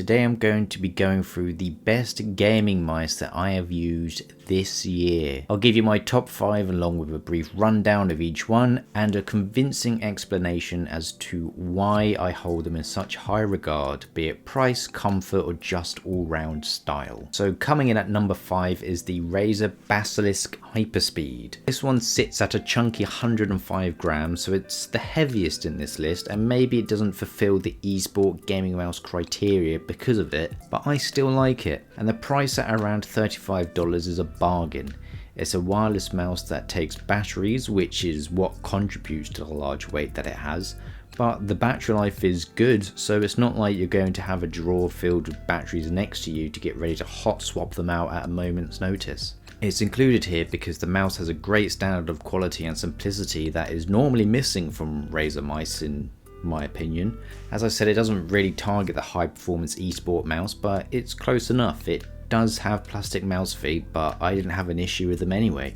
Today I'm going to be going through the best gaming mice that I have used this year. I'll give you my top 5 along with a brief rundown of each one and a convincing explanation as to why I hold them in such high regard, be it price, comfort or just all round style. So coming in at number 5 is the Razer Basilisk Hyperspeed. This one sits at a chunky 105 grams, so it's the heaviest in this list, and maybe it doesn't fulfill the esport gaming mouse criteria because of it, but I still like it, and the price at around $35 is a bargain. It's a wireless mouse that takes batteries, which is what contributes to the large weight that it has, but the battery life is good, so it's not like you're going to have a drawer filled with batteries next to you to get ready to hot swap them out at a moment's notice. It's included here because the mouse has a great standard of quality and simplicity that is normally missing from Razer mice in my opinion. As I said, it doesn't really target the high performance esport mouse, but it's close enough. It does have plastic mouse feet, but I didn't have an issue with them anyway,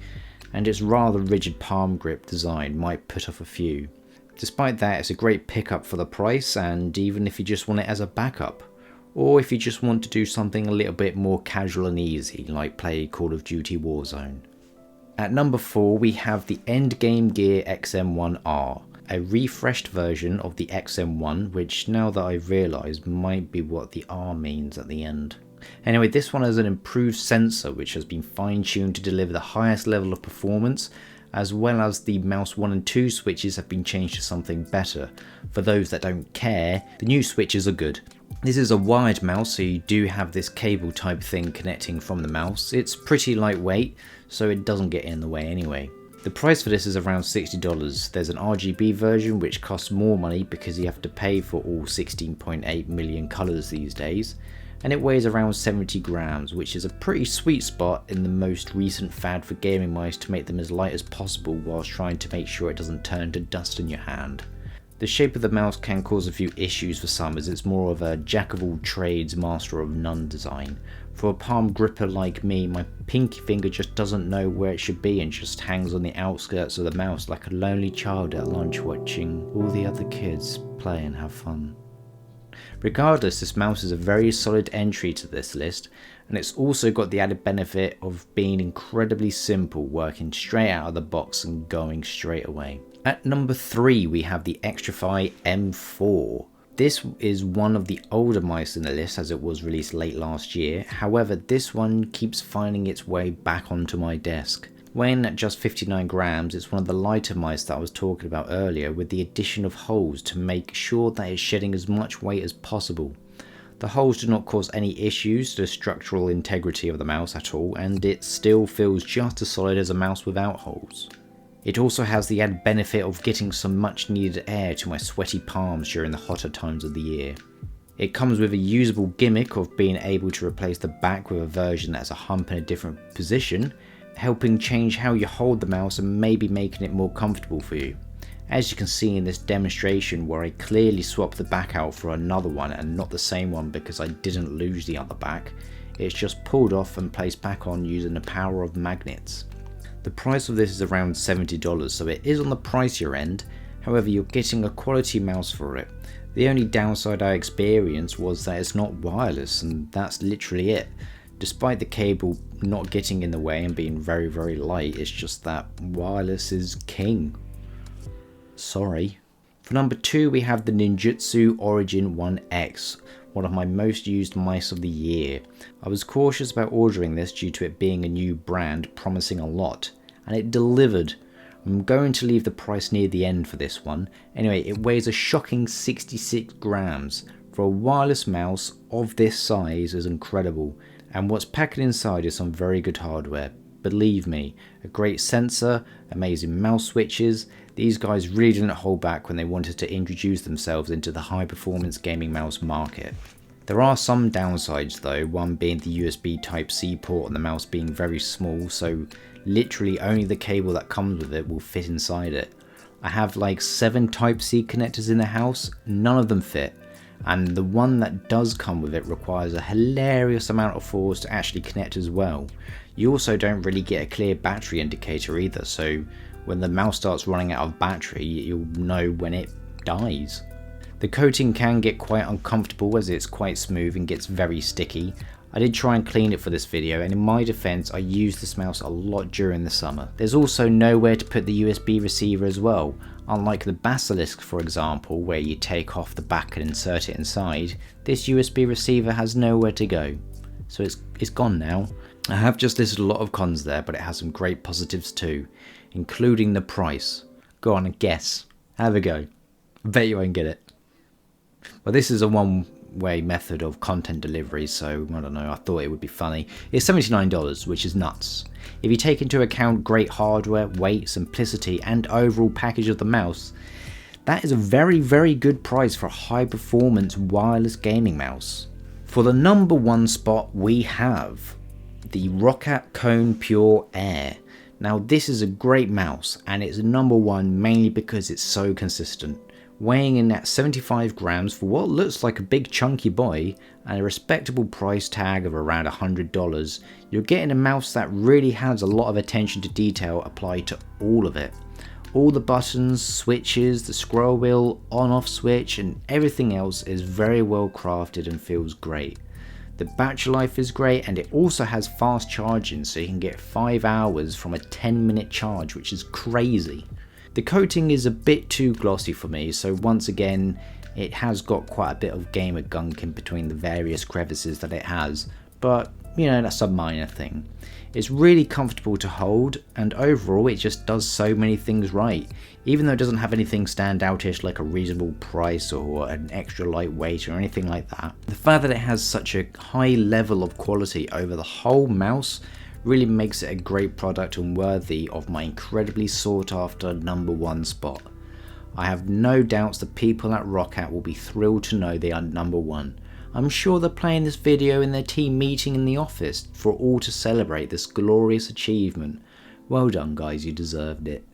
and its rather rigid palm grip design might put off a few. Despite that, it's a great pickup for the price, and even if you just want it as a backup, or if you just want to do something a little bit more casual and easy, like play Call of Duty Warzone. At number 4 we have the Endgame Gear XM1R. A refreshed version of the XM1, which now that I've realised might be what the R means at the end. Anyway, this one has an improved sensor which has been fine-tuned to deliver the highest level of performance, as well as the mouse 1 and 2 switches have been changed to something better. For those that don't care, the new switches are good. This is a wired mouse, so you do have this cable type thing connecting from the mouse. It's pretty lightweight, so it doesn't get in the way anyway. The price for this is around $60. There's an RGB version which costs more money because you have to pay for all 16.8 million colours these days, and it weighs around 70 grams, which is a pretty sweet spot in the most recent fad for gaming mice to make them as light as possible whilst trying to make sure it doesn't turn to dust in your hand. The shape of the mouse can cause a few issues for some, as it's more of a jack of all trades, master of none design. For a palm gripper like me, my pinky finger just doesn't know where it should be and just hangs on the outskirts of the mouse like a lonely child at lunch watching all the other kids play and have fun. Regardless, this mouse is a very solid entry to this list, and it's also got the added benefit of being incredibly simple, working straight out of the box and going straight away. At number 3 we have the Xtrify M4. This is one of the older mice in the list as it was released late last year, however this one keeps finding its way back onto my desk. Weighing at just 59 grams, it's one of the lighter mice that I was talking about earlier, with the addition of holes to make sure that it's shedding as much weight as possible. The holes do not cause any issues to the structural integrity of the mouse at all, and it still feels just as solid as a mouse without holes. It also has the added benefit of getting some much needed air to my sweaty palms during the hotter times of the year. It comes with a usable gimmick of being able to replace the back with a version that has a hump in a different position, helping change how you hold the mouse and maybe making it more comfortable for you. As you can see in this demonstration where I clearly swapped the back out for another one and not the same one because I didn't lose the other back, it's just pulled off and placed back on using the power of magnets. The price of this is around $70, so it is on the pricier end, however you're getting a quality mouse for it. The only downside I experienced was that it's not wireless, and that's literally it. Despite the cable not getting in the way and being very light, it's just that wireless is king. Sorry. For number 2 we have the Ninjutso Origin One X, one of my most used mice of the year. I was cautious about ordering this due to it being a new brand promising a lot, and it delivered. I'm going to leave the price near the end for this one. Anyway, it weighs a shocking 66 grams. For a wireless mouse of this size is incredible, and what's packed inside is some very good hardware. Believe me, a great sensor, amazing mouse switches. These guys really didn't hold back when they wanted to introduce themselves into the high performance gaming mouse market. There are some downsides though, one being the USB Type-C port and the mouse being very small, so literally only the cable that comes with it will fit inside it. I have like 7 Type-C connectors in the house, none of them fit, and the one that does come with it requires a hilarious amount of force to actually connect as well. You also don't really get a clear battery indicator either, so when the mouse starts running out of battery, you'll know when it dies. The coating can get quite uncomfortable as it's quite smooth and gets very sticky. I did try and clean it for this video, and in my defense I used this mouse a lot during the summer. There's also nowhere to put the USB receiver as well. Unlike the Basilisk for example, where you take off the back and insert it inside, this USB receiver has nowhere to go. So it's gone now. I have just listed a lot of cons there, but it has some great positives too, including the price. Go on and guess. Have a go. I bet you won't get it. Well, this is a one-way method of content delivery, so I don't know, I thought it would be funny. It's $79, which is nuts. If you take into account great hardware, weight, simplicity, and overall package of the mouse, that is a very, very good price for a high-performance wireless gaming mouse. For the number one spot, we have the Roccat Kone Pure Air. Now, this is a great mouse, and it's number one mainly because it's so consistent. Weighing in at 75 grams for what looks like a big chunky boy and a respectable price tag of around $100, you're getting a mouse that really has a lot of attention to detail applied to all of it. All the buttons, switches, the scroll wheel, on-off switch, and everything else is very well crafted and feels great. The battery life is great, and it also has fast charging, so you can get 5 hours from a 10-minute charge, which is crazy. The coating is a bit too glossy for me, so once again it has got quite a bit of gamer gunk in between the various crevices that it has, but you know, that's a minor thing. It's really comfortable to hold, and overall it just does so many things right, even though it doesn't have anything standoutish like a reasonable price or an extra lightweight or anything like that. The fact that it has such a high level of quality over the whole mouse really makes it a great product and worthy of my incredibly sought after number one spot. I have no doubts the people at Roccat will be thrilled to know they are number one. I'm sure they're playing this video in their team meeting in the office for all to celebrate this glorious achievement. Well done guys, you deserved it.